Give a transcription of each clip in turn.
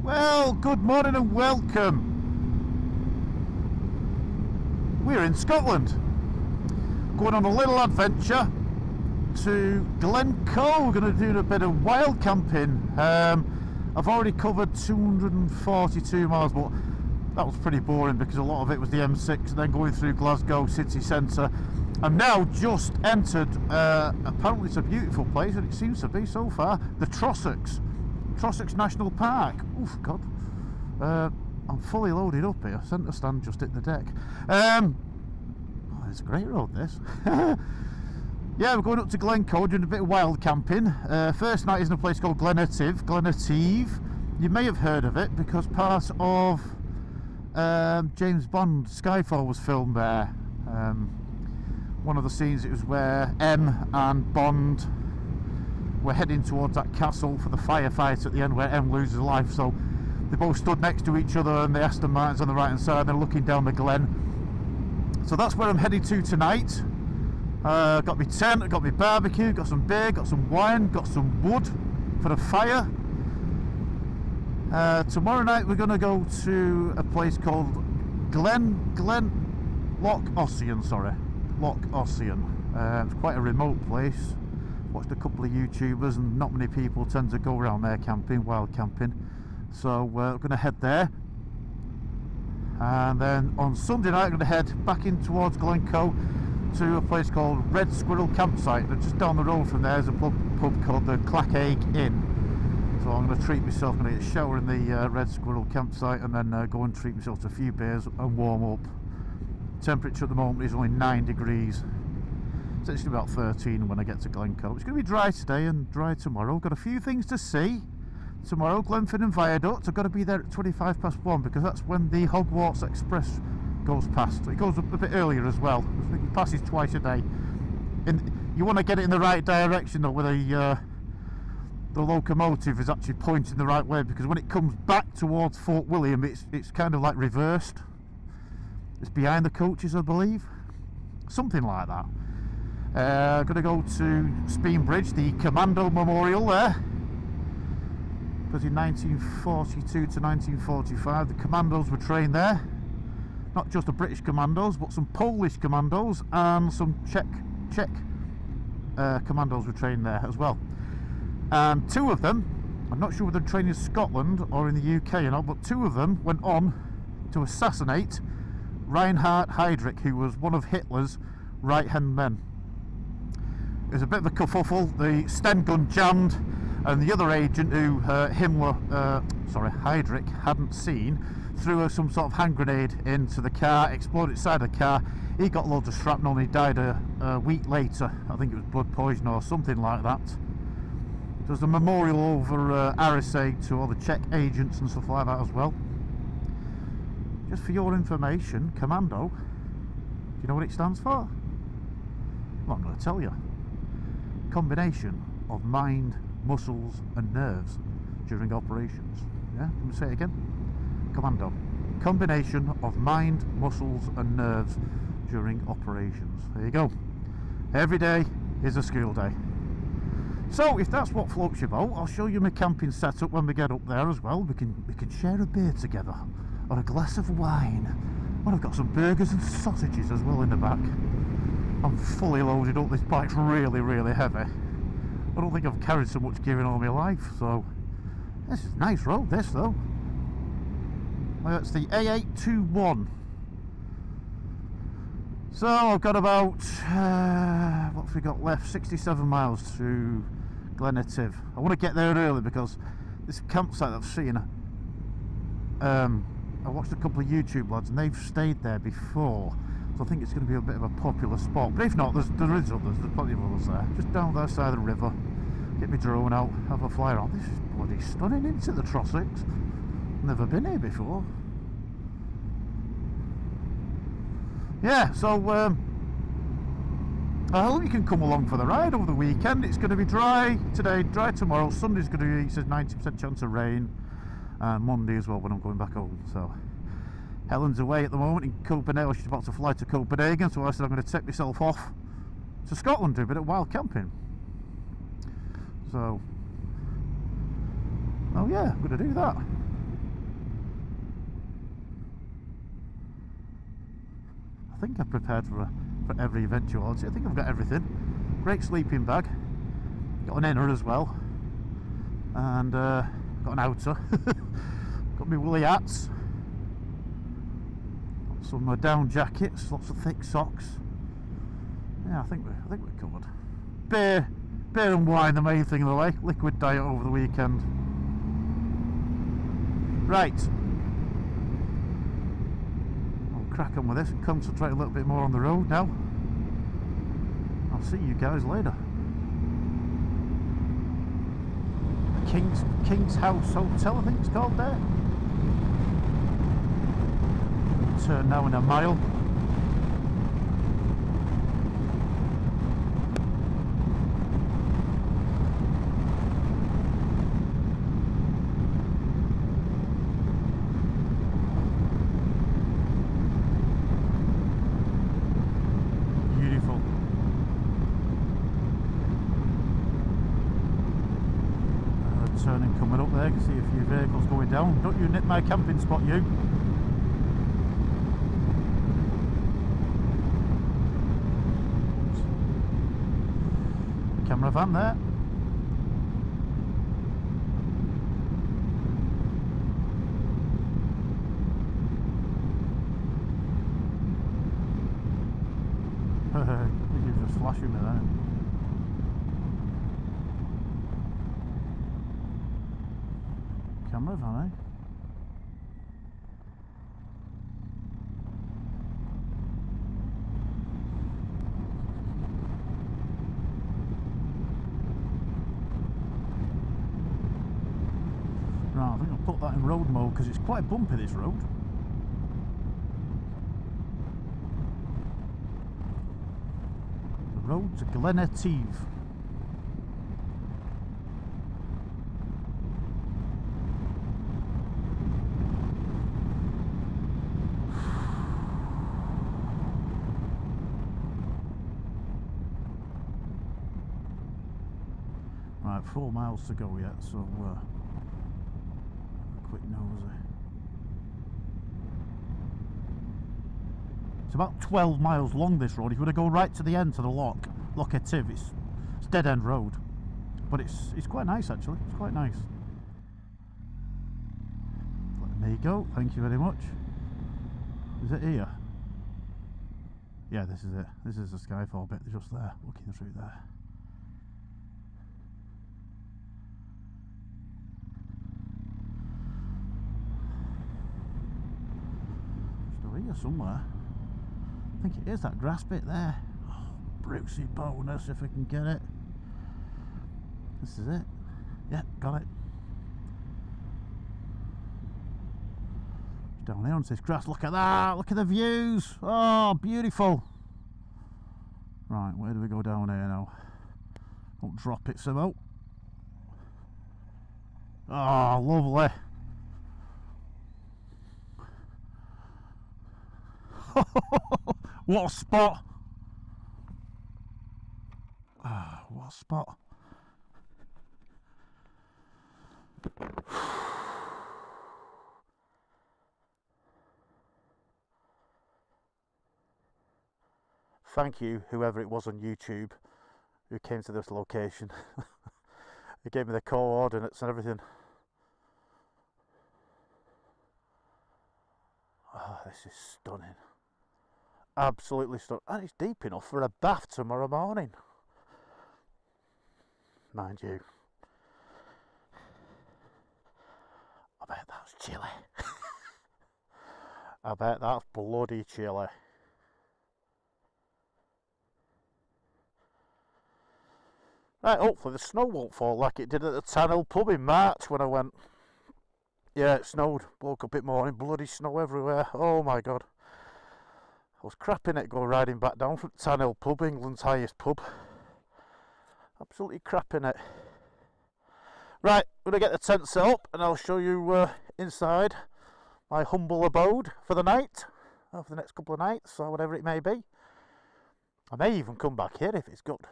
Well, good morning and welcome. We're in Scotland, going on a little adventure to GLENCOE. We're going to do a bit of wild camping. I've already covered 242 miles, but that was pretty boring because a lot of it was the M6 and then going through Glasgow city centre. I'm now just entered, apparently it's a beautiful place, and it seems to be so far, the Trossachs National Park. Oof, God. I'm fully loaded up here. Centre stand just hit the deck. Oh, it's a great road, this. Yeah, we're going up to GLENCOE, doing a bit of wild camping. First night is in a place called ETIVE. You may have heard of it because part of James Bond Skyfall was filmed there. One of the scenes, it was where M and Bond were heading towards that castle for the firefight at the end where M loses life. So they both stood next to each other and the Aston Martin's on the right hand side and they're looking down the glen. So that's where I'm heading to tonight. Got my tent, got my barbecue, got some beer, got some wine, got some wood for the fire. Tomorrow night we're going to go to a place called Loch Ossian. It's quite a remote place. Watched a couple of YouTubers and not many people tend to go around there camping, wild camping. So we're going to head there. And then on Sunday night I'm going to head back in towards GLENCOE to a place called Red Squirrel Campsite. And just down the road from there is a pub called the COMMANDO Inn. So I'm going to treat myself, I'm going to get a shower in the Red Squirrel Campsite and then go and treat myself to a few beers and warm up. Temperature at the moment is only 9 degrees. It's actually about 13 when I get to GLENCOE. It's going to be dry today and dry tomorrow. Got a few things to see tomorrow. GlenFinnan Viaduct. I've got to be there at 1:25 because that's when the Hogwarts Express goes past. It goes up a bit earlier as well. I think it passes twice a day. You want to get it in the right direction though, where the locomotive is actually pointing the right way, because when it comes back towards Fort William, it's kind of like reversed. It's behind the coaches, I believe, something like that. I'm going to go to Speenbridge, the Commando Memorial there, because in 1942 to 1945 the commandos were trained there. Not just the British commandos, but some Polish commandos and some Czech commandos were trained there as well. And two of them, I'm not sure whether they're trained in Scotland or in the UK or not, but two of them went on to assassinate Reinhard Heydrich, who was one of Hitler's right-hand men. It was a bit of a kerfuffle. The Sten gun jammed, and the other agent who Heydrich hadn't seen threw some sort of hand grenade into the car, exploded inside the car. He got loads of shrapnel and he died a week later. I think it was blood poison or something like that. There's a memorial over RSA to all the Czech agents and stuff like that as well. Just for your information, Commando, do you know what it stands for? Well, I'm going to tell you. Combination of mind, muscles and nerves during operations. Yeah, can we say it again? Commando. Combination of mind, muscles and nerves during operations. There you go. Every day is a school day. So if that's what floats your boat, I'll show you my camping setup when we get up there as well. We can share a beer together or a glass of wine. Well, I've got some burgers and sausages as well in the back. I'm fully loaded up. This bike's really, really heavy. I don't think I've carried so much gear in all my life, so this is a nice road, this though. That's the A821. So I've got about what have we got left? 67 miles to GLENITIVE. I want to get there early because this campsite I've seen, I watched a couple of YouTube lads and they've stayed there before. I think it's going to be a bit of a popular spot, but if not, there is others. There's plenty of others there. Just down that side of the river, get my drone out, have a fly around. This is bloody stunning, isn't it, the Trossachs? Never been here before. Yeah, so I hope you can come along for the ride over the weekend. It's going to be dry today, dry tomorrow. Sunday's going to be, it says 90% chance of rain, and Monday as well when I'm going back home. So Helen's away at the moment in Copenhagen. She's about to fly to Copenhagen, so I said I'm going to take myself off to Scotland, do a bit of wild camping. So, oh yeah, I'm going to do that. think I've prepared for every eventuality. I think I've got everything. Great sleeping bag. Got an inner as well. And got an outer. Got my woolly hats. Got some down jackets. Lots of thick socks. Yeah, I think we're covered. Beer and wine, the main thing of the way. Liquid diet over the weekend. Right. I'll crack on with this and concentrate a little bit more on the road now. I'll see you guys later. King's House Hotel, I think it's called there. Turn now in a mile. Turning coming up there, you can see a few vehicles going down. Don't you nip my camping spot, you. Oops. Camera van there. I think he was just flashing me there. Camera van, eh? Right, I think I'll put that in road mode because it's quite bumpy, this road. The road to GLENFINNAN. Right, 4 miles to go yet, so quick nosy. It's about 12 miles long, this road. If you were to go right to the end to the lock ETIVE, it's dead end road, but it's quite nice actually. It's quite nice. Let me go. Thank you very much. Is it here? Yeah, this is it. This is the Skyfall bit. They're just there, looking through there. Here somewhere. I think it is that grass bit there. Oh, Brucey bonus if I can get it. This is it. Yeah, got it. Down here on this grass. Look at that. Look at the views. Oh, beautiful. Right, where do we go down here now? Don't drop it somehow. Oh, lovely. What a spot! Ah, what a spot! Thank you, whoever it was on YouTube who came to this location. He gave me the coordinates and everything. Oh, this is stunning. Absolutely stunning. And it's deep enough for a bath tomorrow morning. Mind you. I bet that's chilly. I bet that's bloody chilly. Right, hopefully the snow won't fall like it did at the Tan pub in March when I went. Yeah, it snowed. Woke up in the morning, bloody snow everywhere. Oh my god. I was crapping it going riding back down from Tan pub, England's highest pub. Absolutely crapping it. Right, I'm going to get the tent set up and I'll show you inside my humble abode for the night. Or for the next couple of nights, or whatever it may be. I may even come back here if it's good.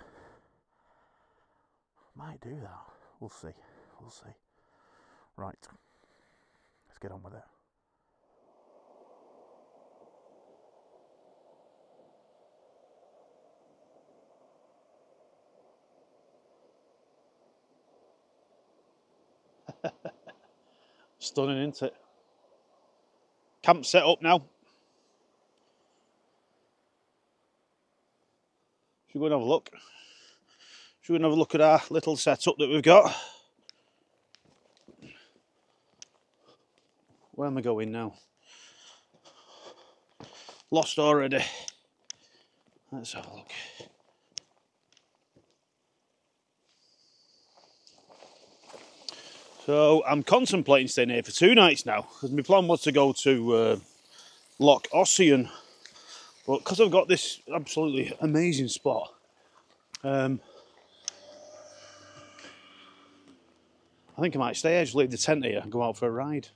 Might do that. We'll see. We'll see. Right. Let's get on with it. Stunning, isn't it? Camp set up now. Should we go and have a look? Should we go and have a look at our little setup that we've got? Where am I going now? Lost already. Let's have a look. So I'm contemplating staying here for 2 nights now, because my plan was to go to Loch Ossian, but because I've got this absolutely amazing spot, I think I might stay here, just leave the tent here and go out for a ride.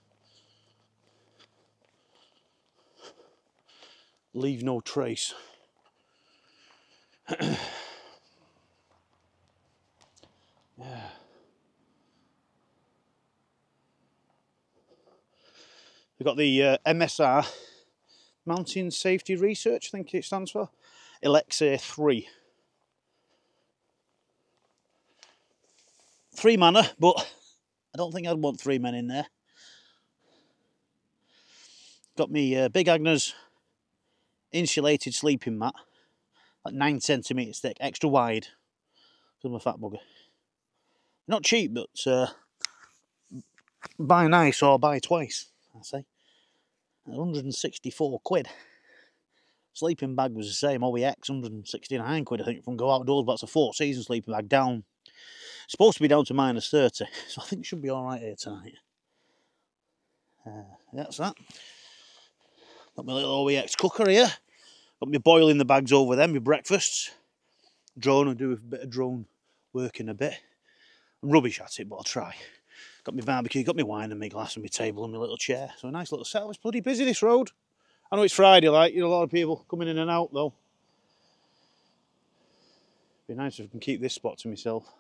Leave no trace. Yeah. We've got the MSR, Mountain Safety Research, I think it stands for. Alexa 3. 3-manner, but I don't think I'd want 3 men in there. Got me Big Agnes insulated sleeping mat, like 9 centimetres thick, extra wide, because I'm a fat bugger. Not cheap, but buy nice or buy twice, I say. 164 quid. Sleeping bag was the same, OEX, 169 quid I think from Go Outdoors, but that's a 4-season sleeping bag down. It's supposed to be down to -30, so I think it should be alright here tonight. That's that. Got my little OEX cooker here. Got me boiling the bags over there, my breakfasts. Drone, I do a bit of drone work in a bit. I'm rubbish at it, but I'll try. Got my barbecue, got my wine and my glass and my table and my little chair. So a nice little setup. It's bloody busy this road. I know it's Friday, like, you know, a lot of people coming in and out though. Be nice if I can keep this spot to myself.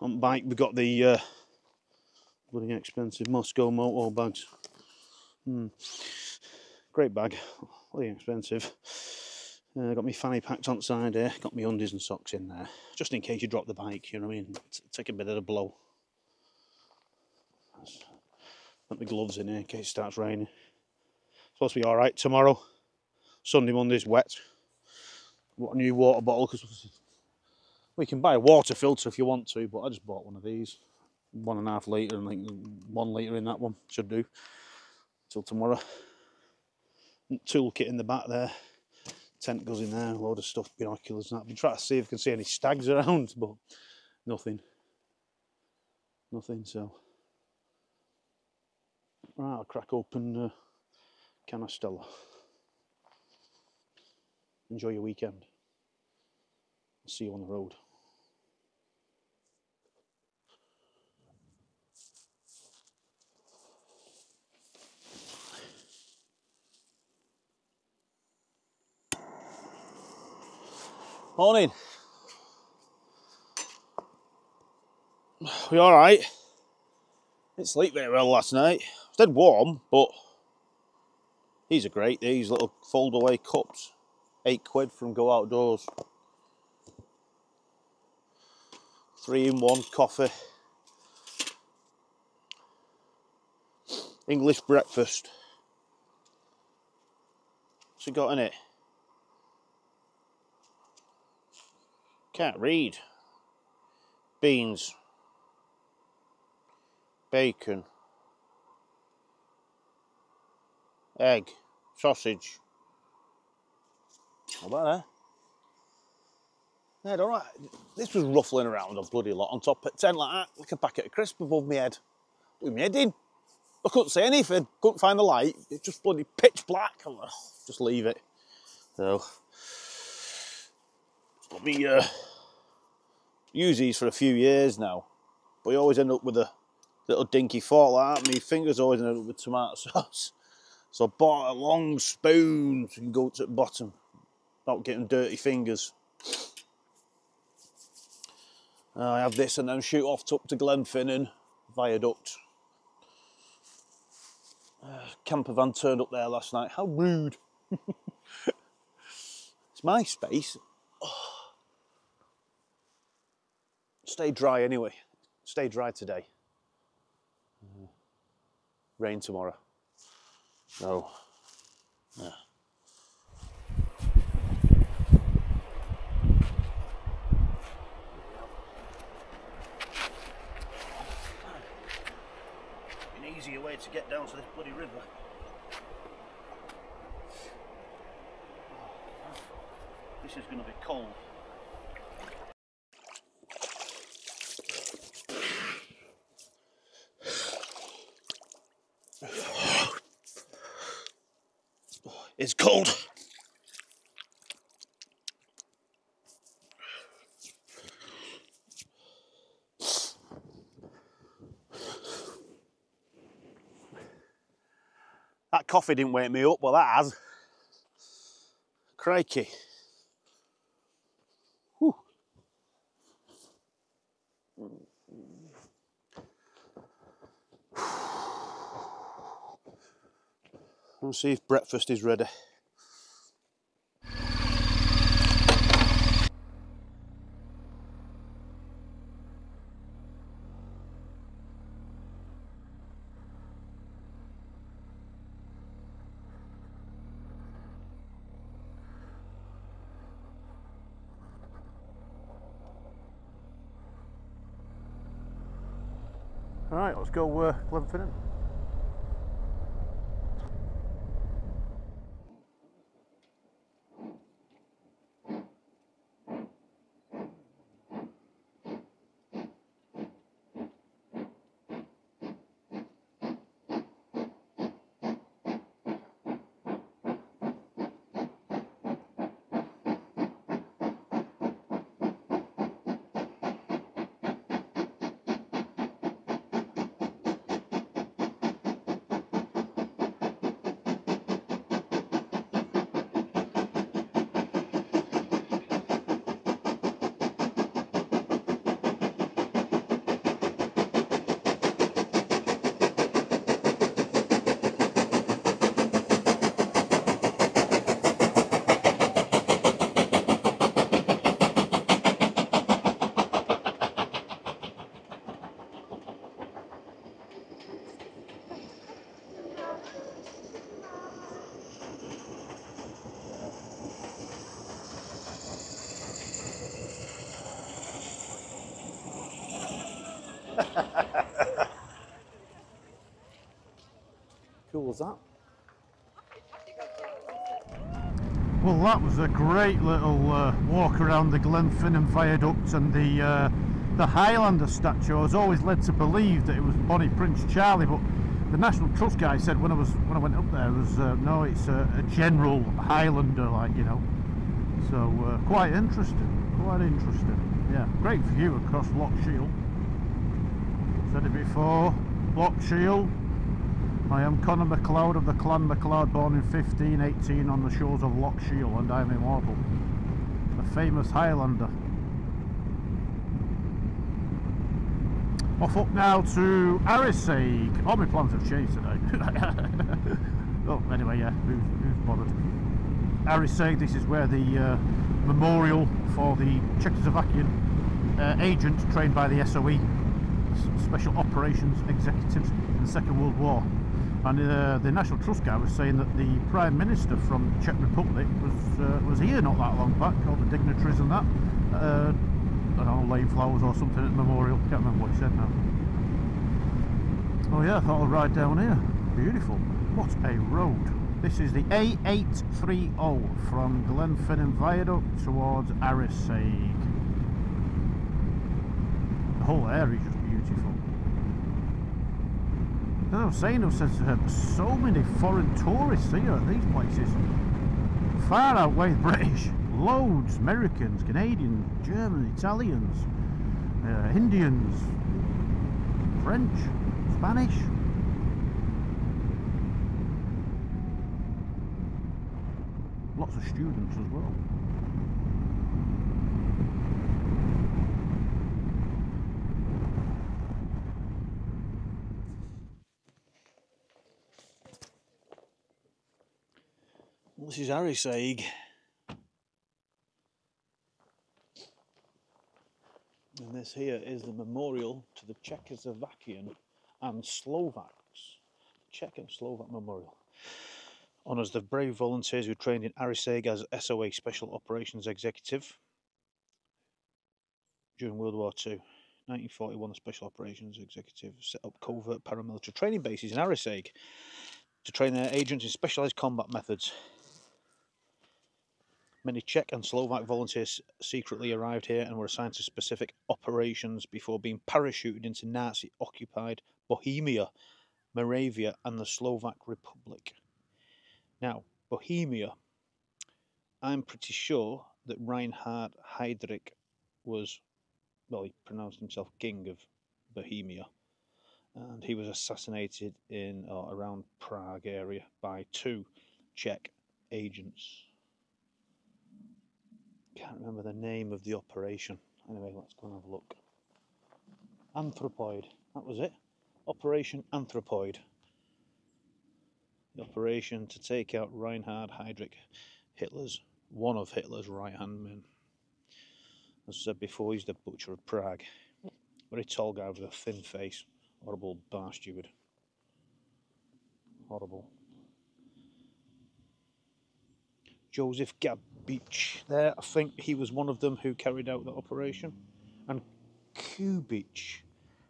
On the bike, we've got the bloody expensive Moscow moto bags. Great bag, bloody expensive. Got my fanny packed on the side here, got my undies and socks in there, just in case you drop the bike, you know what I mean, take a bit of a blow. Got my gloves in here in case it starts raining. Supposed to be alright tomorrow. Sunday, Monday's wet. Got a new water bottle, because we can buy a water filter if you want to, but I just bought one of these. 1.5 litre and like 1 litre in that one, should do. Till tomorrow. Toolkit in the back there. Tent goes in there, a load of stuff, binoculars and that. I've been trying to see if I can see any stags around, but nothing. Nothing, so. Right, I'll crack open can of Stella. Enjoy your weekend. I'll see you on the road. Morning. We alright? Didn't sleep very well last night. It was dead warm, but these are great, these little fold away cups. 8 quid from Go Outdoors. 3-in-1 coffee. English breakfast. What's it got in it? Can't read. Beans. Bacon. Egg. Sausage. How about that? Yeah, don't know. This was ruffling around a bloody lot on top at 10 like that, like a packet of crisps above my head. With my head in. I couldn't see anything, couldn't find the light. It's just bloody pitch black. I'm like, oh, just leave it. So, let me use these for a few years now, but you always end up with a little dinky fork like that. My fingers always end up with tomato sauce. So I bought a long spoon so you can go to the bottom without getting dirty fingers. I have this and then shoot off up to GLENFINNAN VIADUCT. Camper van turned up there last night. How rude. It's my space. Oh. stay dry anyway. Stay dry today. Rain tomorrow. No. Yeah. An easier way to get down to this bloody river. This is going to be cold. It's cold. That coffee didn't wake me up, well that has. Crikey. Whew. Let's see if breakfast is ready. Alright, let's go Glenfinnan. Cool was that? Well, that was a great little walk around the Glenfinnan Viaduct and the Highlander statue. I was always led to believe that it was Bonnie Prince Charlie, but the National Trust guy said when I went up there, it was no, it's a general Highlander, like, you know. So quite interesting, quite interesting. Yeah, great view across Loch Shiel. Said it before, Loch Shiel. I am Conor MacLeod of the Clan MacLeod, born in 1518 on the shores of Loch Shiel, and I am immortal. The famous Highlander. Off up now to Arisaig. All my plans have changed today. Oh, anyway, yeah, who's bothered? Arisaig, this is where the memorial for the Czechoslovakian agent trained by the SOE, Special Operations Executives in the Second World War. And the National Trust guy was saying that the Prime Minister from the Czech Republic was here not that long back, all the dignitaries and that. I don't know, laying flowers or something at the memorial. Can't remember what he said now. Oh yeah, I thought I'd ride down here. Beautiful. What a road. This is the A830 from Glenfinnan Viaduct towards Arisaig. The whole area is just beautiful. As I was saying, there's so many foreign tourists here at these places. Far outweigh the British. Loads. Americans, Canadians, Germans, Italians, Indians, French, Spanish. Lots of students as well. This is Arisaig. And this here is the memorial to the Czechoslovakian and Slovaks. Czech and Slovak Memorial. Honours the brave volunteers who trained in Ariseg as SOA Special Operations Executive during World War II. 1941, the Special Operations Executive set up covert paramilitary training bases in Ariseg to train their agents in specialised combat methods. Many Czech and Slovak volunteers secretly arrived here and were assigned to specific operations before being parachuted into Nazi-occupied Bohemia, Moravia and the Slovak Republic. Now, Bohemia, I'm pretty sure that Reinhard Heydrich was, well, he pronounced himself King of Bohemia, and he was assassinated in or around Prague area by 2 Czech agents. Can't remember the name of the operation. Anyway, let's go and have a look. Anthropoid, that was it. Operation Anthropoid. The operation to take out Reinhard Heydrich, one of Hitler's right-hand men. As I said before, he's the butcher of Prague. Very tall guy with a thin face. Horrible bar steward. Horrible. Joseph Gabich there, I think he was one of them who carried out the operation. And Kubich,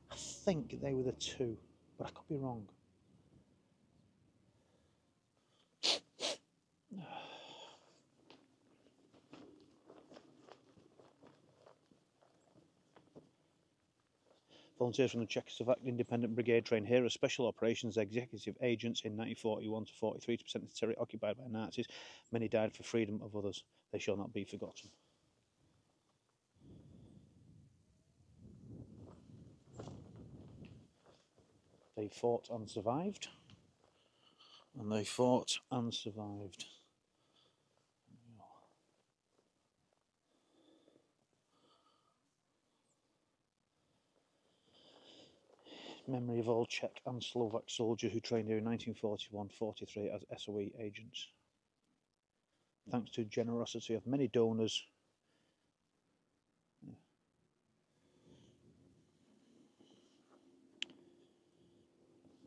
I think they were the 2, but I could be wrong. Volunteers from the Czechoslovak Independent Brigade trained here as Special Operations Executive Agents in 1941 to 43 to percent of the territory occupied by Nazis. Many died for freedom of others. They shall not be forgotten. They fought and survived. And they fought and survived. Memory of all Czech and Slovak soldiers who trained here in 1941-43 as SOE agents. Thanks to generosity of many donors.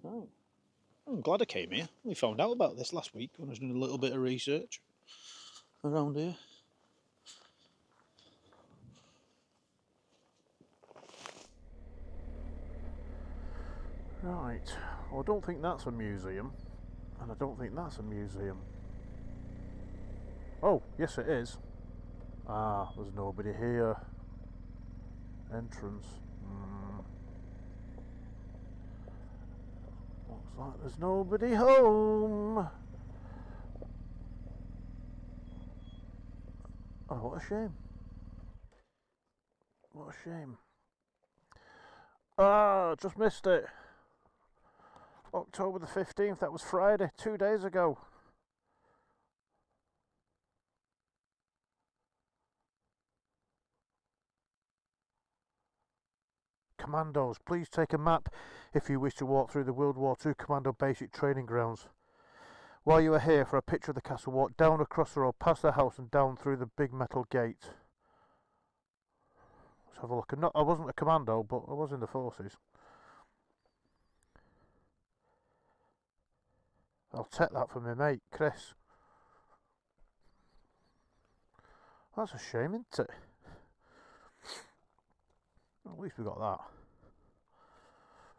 Oh, I'm glad I came here. We found out about this last week when I was doing a little bit of research around here. Right, well, I don't think that's a museum, and I don't think that's a museum. Oh, yes it is. Ah, there's nobody here. Entrance. Looks like there's nobody home. Oh, what a shame. What a shame. Ah, just missed it. October the 15th, that was Friday, 2 days ago. Commandos, please take a map if you wish to walk through the World War II Commando basic training grounds. While you are here, for a picture of the castle, walk down across the road, past the house and down through the big metal gate. Let's have a look. I wasn't a commando, but I was in the forces. I'll take that for my mate, Chris. That's a shame, isn't it? At least we got that.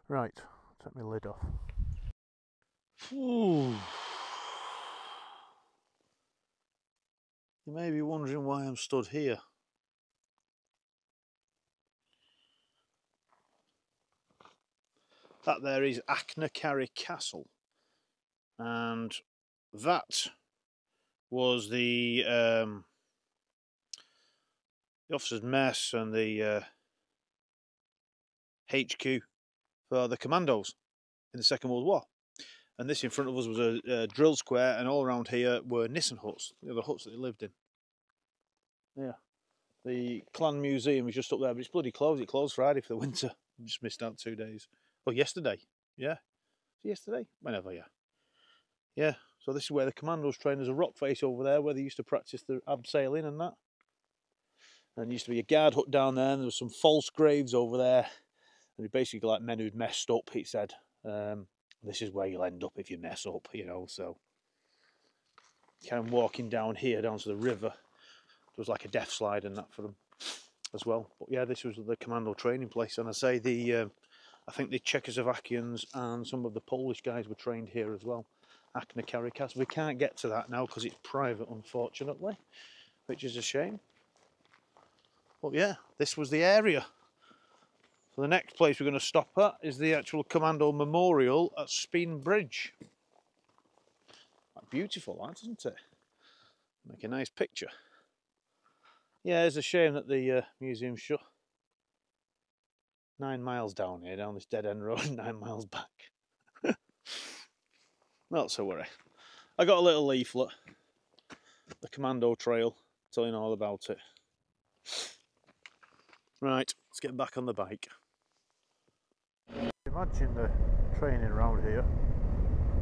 Right, take my lid off. Ooh. You may be wondering why I'm stood here. That there is ACHNACARY Castle, and that was the officers' mess and the HQ for the commandos in the Second World War. And this in front of us was a drill square, and all around here were Nissen huts, the huts that they lived in. Yeah, the Clan Museum is just up there, but it's bloody closed. It closed Friday for the winter. I just missed out 2 days. Oh, yesterday. Yeah. Yesterday? Whenever, yeah. Yeah, so this is where the commandos trained. There's a rock face over there where they used to practice the abseiling and that. And there used to be a guard hut down there, and there was some false graves over there. And they basically like men who'd messed up, he said. This is where you'll end up if you mess up, you know, so. Kind of walking down here, down to the river. There was like a death slide and that for them as well. But yeah, this was the commando training place. And I say I think the Czechoslovakians and some of the Polish guys were trained here as well. ACHNACARY cast. We can't get to that now because it's private, unfortunately, which is a shame. But yeah, this was the area. So the next place we're going to stop at is the actual Commando Memorial at Speen Bridge. Beautiful, that, isn't it? Make a nice picture. Yeah, it's a shame that the museum's shut. 9 miles down here, down this dead end road, 9 miles back. Not so worry. I got a little leaflet, the Commando Trail, telling all about it. Right, let's get back on the bike. Imagine the training around here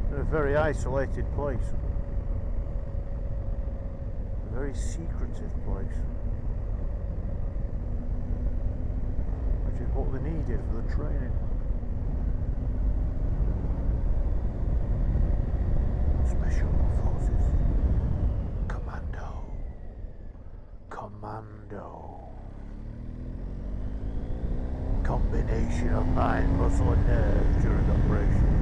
in a very isolated place, a very secretive place, which is what they needed for the training. Special forces, commando. Combination of mind, muscle and nerve during operations.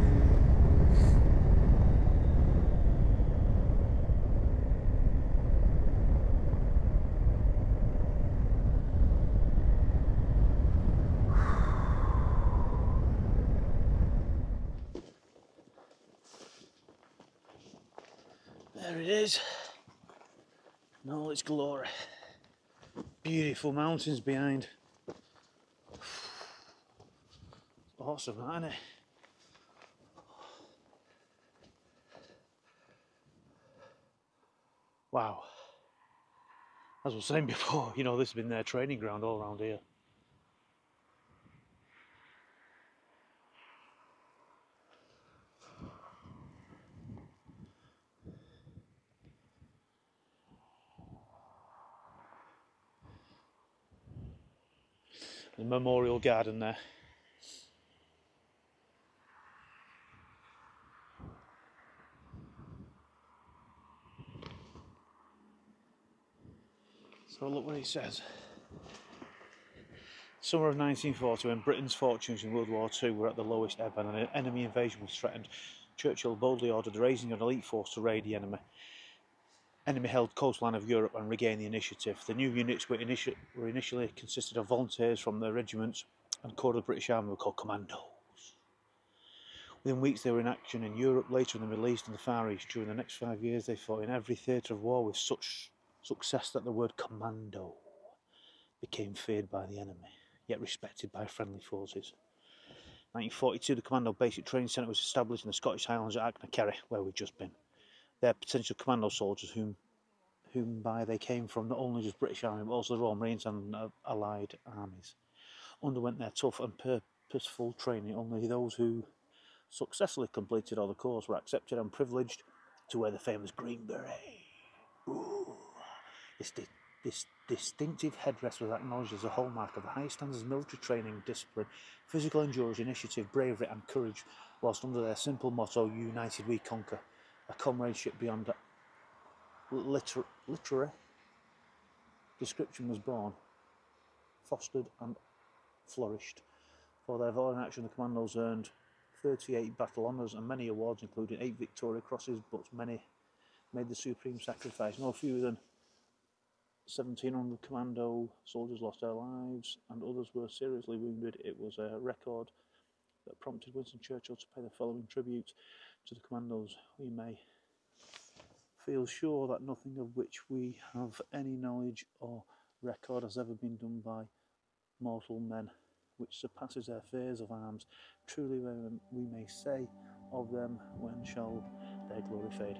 There it is, in all its glory. Beautiful mountains behind. Awesome, isn't it? Wow. As I was saying before, you know, this has been their training ground all around here. The memorial garden there. So look what it says. Summer of 1940, when Britain's fortunes in World War II were at the lowest ebb and an enemy invasion was threatened, Churchill boldly ordered the raising of an elite force to raid the enemy-held coastline of Europe and regain the initiative. The new units were initially consisted of volunteers from the regiments and corps of the British Army were called Commandos. Within weeks they were in action in Europe, later in the Middle East and the Far East. During the next 5 years they fought in every theatre of war with such success that the word commando became feared by the enemy, yet respected by friendly forces. 1942, the Commando Basic Training Centre was established in the Scottish Highlands at ACHNACARY, where we've just been. Their potential commando soldiers, whom by they came from not only just British Army but also the Royal Marines and Allied armies, underwent their tough and purposeful training. Only those who successfully completed all the course were accepted and privileged to wear the famous green beret. Ooh. This distinctive headdress was acknowledged as a hallmark of the highest standards of military training, discipline, physical endurance, initiative, bravery and courage, whilst under their simple motto, United we conquer, a comradeship beyond literary description was born, fostered and flourished. For their valiant action, the Commandos earned 38 battle honours and many awards, including 8 Victoria Crosses, but many made the supreme sacrifice. No fewer than 1,700 commando soldiers lost their lives and others were seriously wounded. It was a record that prompted Winston Churchill to pay the following tribute to the commandos. We may feel sure that nothing of which we have any knowledge or record has ever been done by mortal men which surpasses their fears of arms. Truly we may say of them, when shall their glory fade.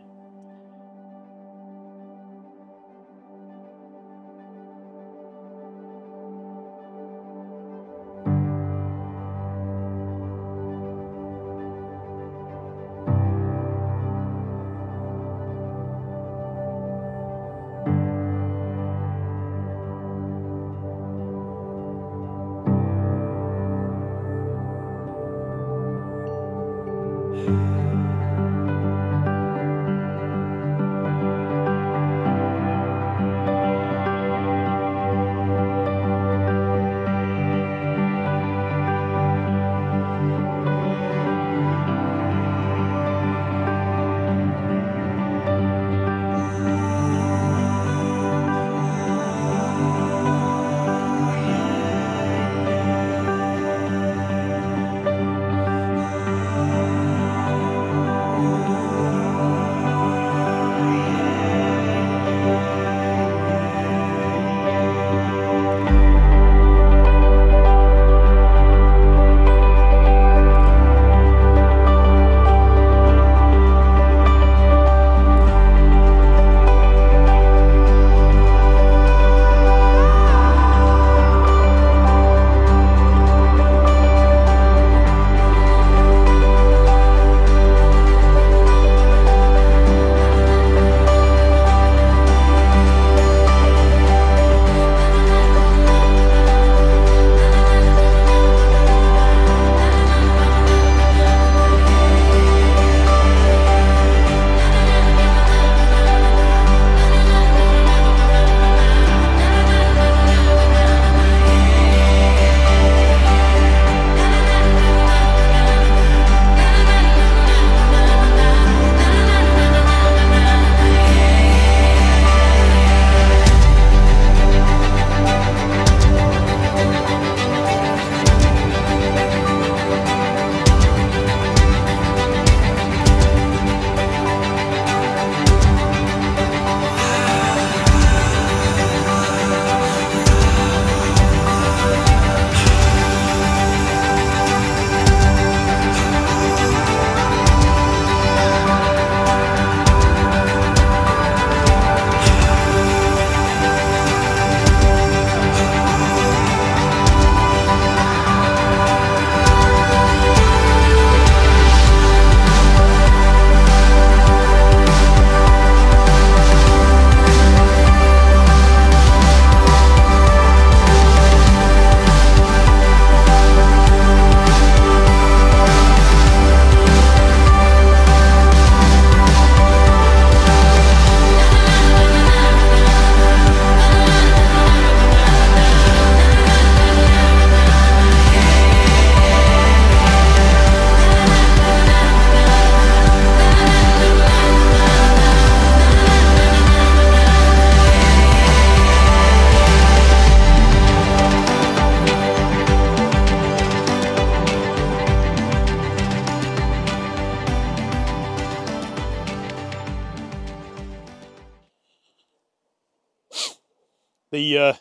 The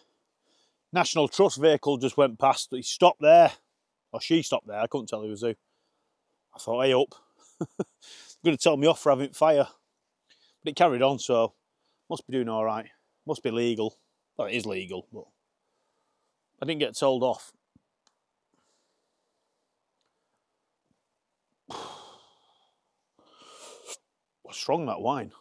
National Trust vehicle just went past. He stopped there, or she stopped there. I couldn't tell who was who. I thought, hey up. Going to tell me off for having fire. But it carried on, so must be doing all right. Must be legal. Well, it is legal, but I didn't get told off. What's strong, that wine?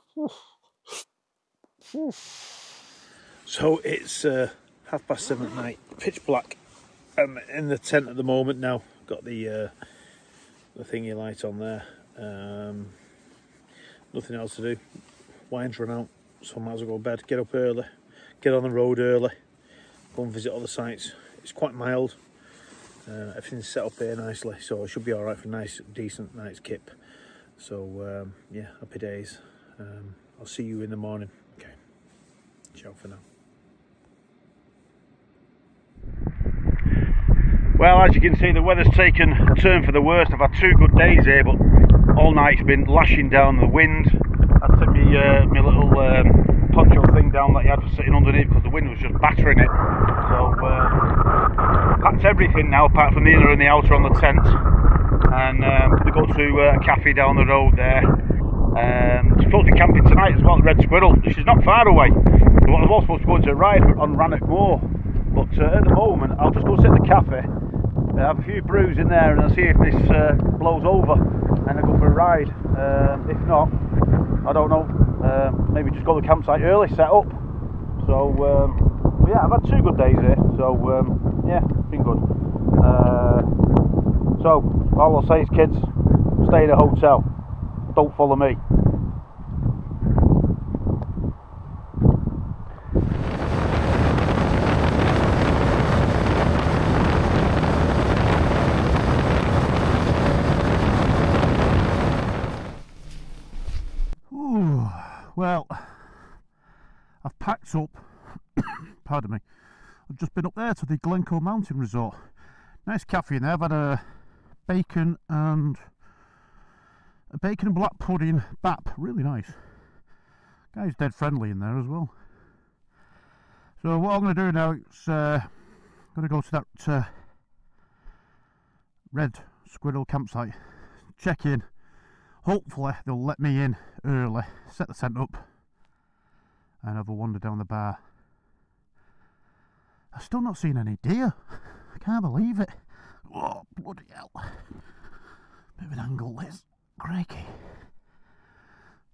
So it's 7:30 at night, pitch black. I'm in the tent at the moment now. Got the thingy light on there. Nothing else to do. Wine's run out, so I might as well go to bed. Get up early, get on the road early, go and visit all the sites. It's quite mild. Everything's set up here nicely, so it should be all right for a nice, decent night's kip. So yeah, happy days. I'll see you in the morning. Okay, ciao for now. Well, as you can see, the weather's taken a turn for the worst. I've had 2 good days here, but all night's been lashing down the wind. I took my little poncho thing down that you had for sitting underneath because the wind was just battering it. So packed everything now apart from the inner and the outer on the tent, and we go to a cafe down the road there. Supposed to be camping tonight as well at Red Squirrel, which is not far away. But I was supposed to go into a ride on Rannoch Moor, but at the moment I'll just go sit in the cafe, have a few brews in there, and I'll see if this blows over, and I'll go for a ride. If not, I don't know, maybe just go to the campsite early, set up. So yeah, I've had 2 good days here, so yeah, it's been good. So all I'll say is, kids, stay in a hotel, don't follow me. Well, I've packed up, pardon me, I've just been up there to the GLENCOE mountain resort. Nice cafe in there. I've had a bacon and black pudding bap, really nice. Guy's dead friendly in there as well. So what I'm going to do now is I'm going to go to that Red Squirrel campsite, check in. Hopefully they'll let me in early, set the tent up and have a wander down the bar. I've still not seen any deer. I can't believe it. Oh, bloody hell. Bit of an angle, this. Crikey.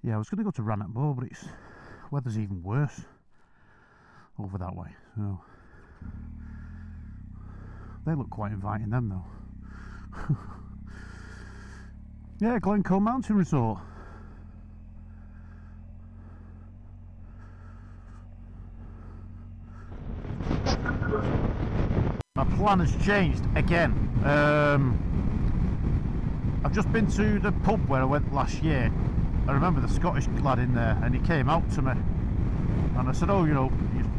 Yeah, I was going to go to Rannoch Moor, but it's weather's even worse over that way. So they look quite inviting, them though. Yeah, GLENCOE Mountain Resort. My plan has changed again. I've just been to the pub where I went last year. I remember the Scottish lad in there, and he came out to me and I said, oh, you know,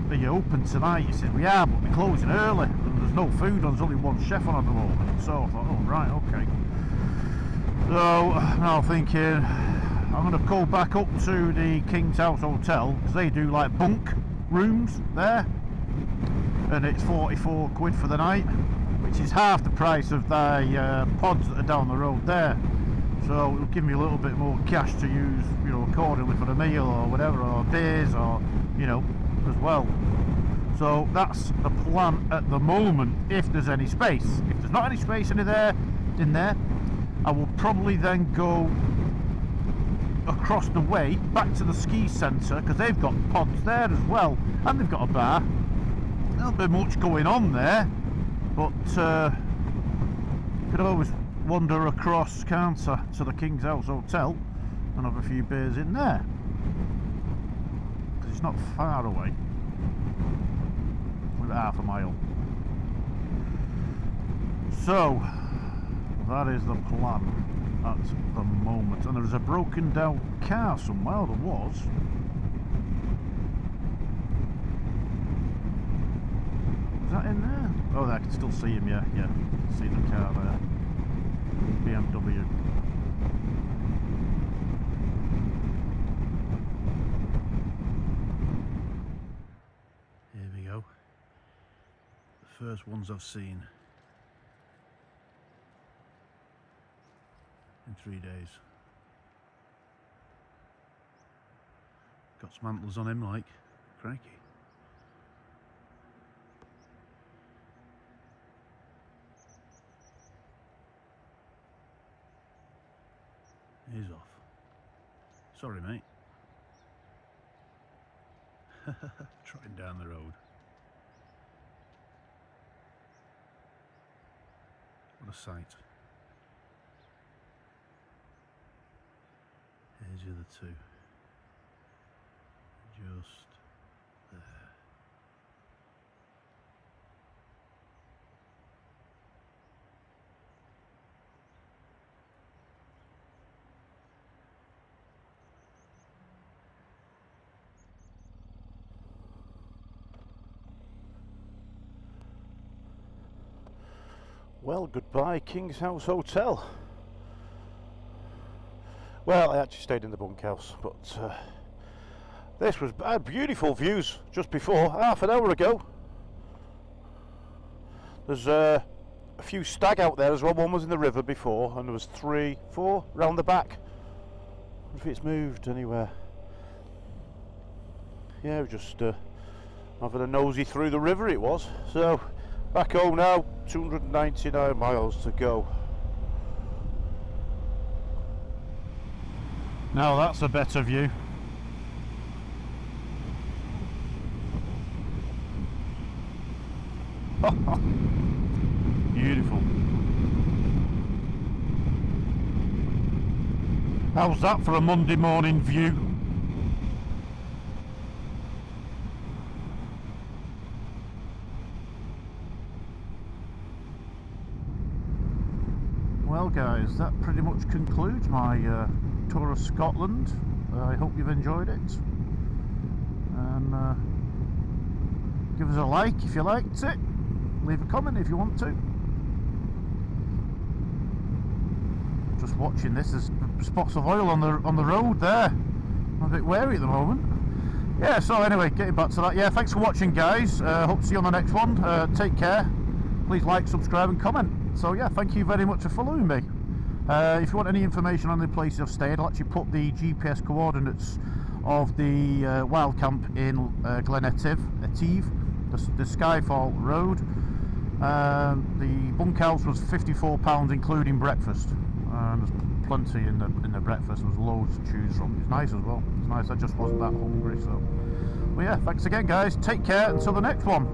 are you open tonight? He said, we are, but we're closing early and there's no food on, there's only one chef on at the moment. So I thought, oh right, okay. So now thinking I'm going to go back up to the King's House Hotel, because they do like bunk rooms there, and it's 44 quid for the night, which is half the price of the pods that are down the road there. So it'll give me a little bit more cash to use, you know, accordingly for the meal or whatever, or days, or you know, as well. So that's the plan at the moment, if there's any space. If there's not any space in there, I will probably then go across the way back to the ski centre, because they've got pods there as well, and they've got a bar. There'll be much going on there, but could always wander across, can't I, to the King's House Hotel and have a few beers in there, because it's not far away, about half a mile. So that is the plan at the moment. And there's a broken down car somewhere, there was. Is that in there? Oh, I can still see him, yeah, yeah. I can see the car there. BMW. Here we go. first ones I've seen in 3 days. Got some antlers on him, like, crikey. He's off. Sorry, mate. Trotting down the road. What a sight. Here's the other two. Just there. Well, goodbye King's House Hotel. Well, I actually stayed in the bunkhouse, but this was bad. Beautiful views just before, half an hour ago. There's a few stag out there as well. One was in the river before, and there was 3, 4 round the back. I wonder if it's moved anywhere. Yeah, just having a nosy through the river it was. So back home now, 299 miles to go. Now that's a better view. Beautiful. How's that for a Monday morning view? Well guys, that pretty much concludes my tour of Scotland. I hope you've enjoyed it, and give us a like if you liked it, leave a comment if you want to. Just watching this, there's spots of oil on the road there. I'm a bit wary at the moment. Yeah, so anyway, getting back to that, yeah, thanks for watching guys. Hope to see you on the next one. Take care, please like, subscribe and comment. So yeah, thank you very much for following me. If you want any information on the places I've stayed, I'll actually put the GPS coordinates of the wild camp in ETIVE, the Skyfall Road. The bunkhouse was £54 including breakfast, and there's plenty in the breakfast. There was loads to choose from. It's nice as well. It's nice. I just wasn't that hungry. So, well, yeah, thanks again, guys. Take care until the next one.